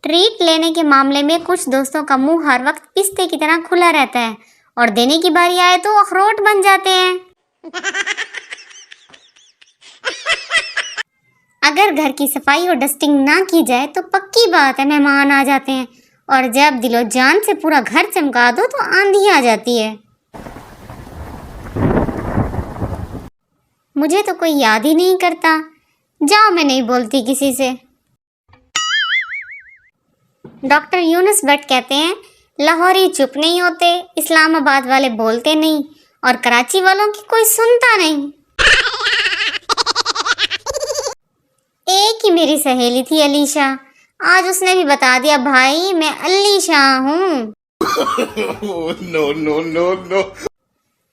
Treat لینے کے معاملے میں کچھ دوستوں کا منہ ہر وقت پستے کی طرح کھلا رہتا ہے اور دینے کی باری آئے تو اخروٹ بن جاتے ہیں۔ اگر گھر کی صفائی اور ڈسٹنگ نہ کی جائے تو پکی بات ہے مہمان آ جاتے ہیں، اور جب دل و جان سے پورا گھر چمکا دو تو آندھی آ جاتی ہے۔ مجھے تو کوئی یاد ہی نہیں کرتا، جاؤ میں نہیں بولتی کسی سے۔ ڈاکٹر یونس بٹ کہتے ہیں لاہوری چپ نہیں ہوتے، اسلام آباد والے بولتے نہیں، اور کراچی والوں کی کوئی سنتا نہیں۔ ایک ہی میری سہیلی تھی علیشا، آج اس نے بھی بتا دیا بھائی میں علیشا ہوں۔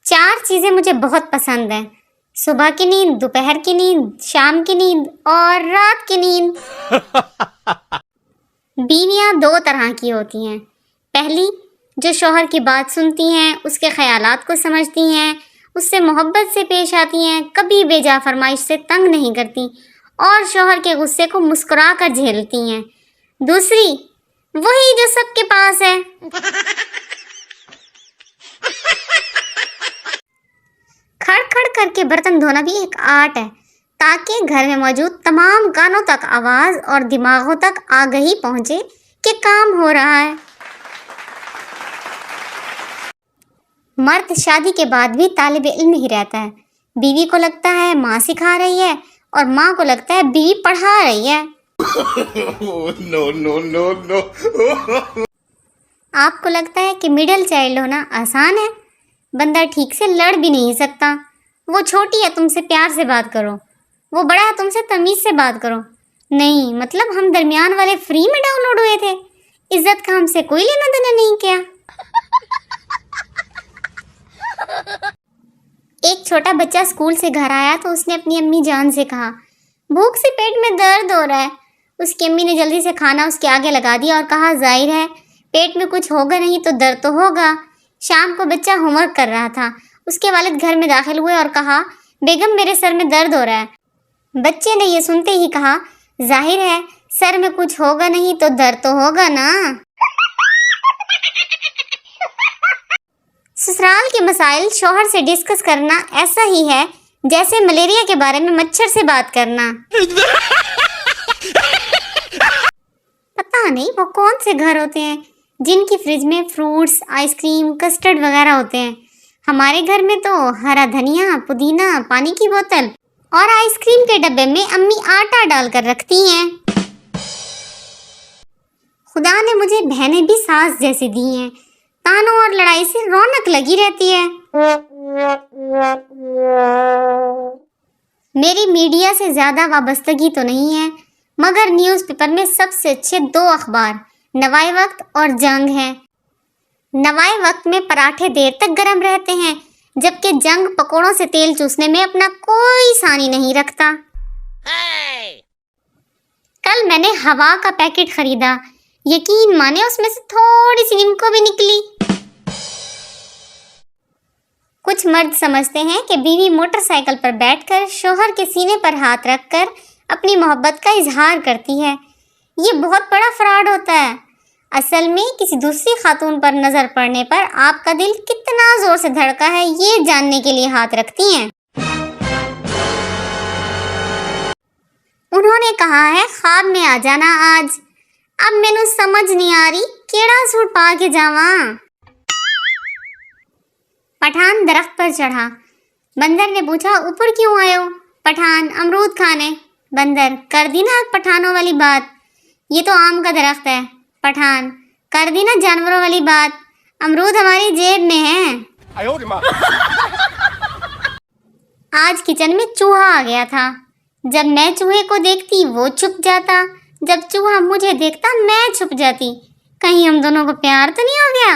چار چیزیں مجھے بہت پسند ہیں: صبح کی نیند، دوپہر کی نیند، شام کی نیند اور رات کی نیند۔ بیویاں دو طرح کی ہوتی ہیں، پہلی جو شوہر کی بات سنتی ہیں، اس کے خیالات کو سمجھتی ہیں، اس سے محبت سے پیش آتی ہیں، کبھی بے جا فرمائش سے تنگ نہیں کرتی اور شوہر کے غصے کو مسکرا کر جھیلتی ہیں۔ دوسری وہی جو سب کے پاس ہے۔ کھڑ کھڑ کر کے برتن دھونا بھی ایک آرٹ ہے تاکہ گھر میں موجود تمام کانوں تک آواز اور دماغوں تک آگہی پہنچے کہ کام ہو رہا ہے۔ مرد شادی کے بعد بھی طالب علم ہی رہتا ہے، بیوی کو لگتا ہے ماں سکھا رہی ہے اور ماں کو لگتا ہے بیوی پڑھا رہی ہے۔ آپ کو لگتا ہے کہ مڈل چائلڈ ہونا آسان ہے، بندہ ٹھیک سے لڑ بھی نہیں سکتا، وہ چھوٹی ہے تم سے پیار سے بات کرو، وہ بڑا ہے تم سے تمیز سے بات کرو۔ نہیں، مطلب ہم درمیان والے فری میں ڈاؤن لوڈ ہوئے تھے، عزت کا ہم سے کوئی لینا دینا نہیں کیا۔ ایک چھوٹا بچہ اسکول سے گھر آیا تو اس نے اپنی امی جان سے کہا بھوک سے پیٹ میں درد ہو رہا ہے۔ اس کی امی نے جلدی سے کھانا اس کے آگے لگا دیا اور کہا ظاہر ہے پیٹ میں کچھ ہوگا نہیں تو درد تو ہوگا۔ شام کو بچہ ہوم ورک کر رہا تھا، اس کے والد گھر میں داخل ہوئے اور کہا بیگم میرے سر میں درد ہو رہا ہے۔ بچے نے یہ سنتے ہی کہا ظاہر ہے سر میں کچھ ہوگا نہیں تو درد تو ہوگا نا۔ سسرال کے مسائل شوہر سے ڈسکس کرنا ایسا ہی ہے جیسے ملیریا کے بارے میں مچھر سے بات کرنا۔ پتہ نہیں وہ کون سے گھر ہوتے ہیں جن کی فریج میں فروٹس، آئس کریم، کسٹرڈ وغیرہ ہوتے ہیں۔ ہمارے گھر میں تو ہرا دھنیا، پودینہ، پانی کی بوتل اور آئس کریم کے ڈبے میں امی آٹا ڈال کر رکھتی ہیں۔ خدا نے مجھے بہنیں بھی ساس جیسی دی ہیں، تانوں اور لڑائی سے رونق لگی رہتی ہے۔ میری میڈیا سے زیادہ وابستگی تو نہیں ہے، مگر نیوز پیپر میں سب سے اچھے دو اخبار نوائے وقت اور جنگ ہیں۔ نوائے وقت میں پراٹھے دیر تک گرم رہتے ہیں، جبکہ جنگ پکوڑوں سے تیل چوسنے میں اپنا کوئی ثانی نہیں رکھتا۔ کل میں نے ہوا کا پیکٹ خریدا، یقین مانے اس میں سے تھوڑی سی نمکو بھی نکلی۔ کچھ مرد سمجھتے ہیں کہ بیوی موٹر سائیکل پر بیٹھ کر شوہر کے سینے پر ہاتھ رکھ کر اپنی محبت کا اظہار کرتی ہے، یہ بہت بڑا فراڈ ہوتا ہے۔ اصل میں کسی دوسری خاتون پر نظر پڑنے پر آپ کا دل کتنا زور سے دھڑکا ہے یہ جاننے کے لیے ہاتھ رکھتی ہیں۔ انہوں نے کہا ہے خواب میں آ جانا آج، اب مینوں سمجھ نہیں آ رہی کیڑا سوٹ پا کے جاواں۔ پٹھان درخت پر چڑھا، بندر نے پوچھا اوپر کیوں آئے ہو؟ پٹھان امرود کھانے۔ بندر کر دی نا پٹھانوں والی بات، یہ تو آم کا درخت ہے۔ پٹھان کر دی نا جانوروں والی بات، امرود ہماری جیب میں ہے۔ آج کچن میں چوہا آ گیا تھا، جب میں چوہے کو دیکھتی وہ چھپ جاتا، جب چوہا مجھے دیکھتا میں چھپ جاتی، کہیں ہم دونوں کو پیار تو نہیں ہو گیا؟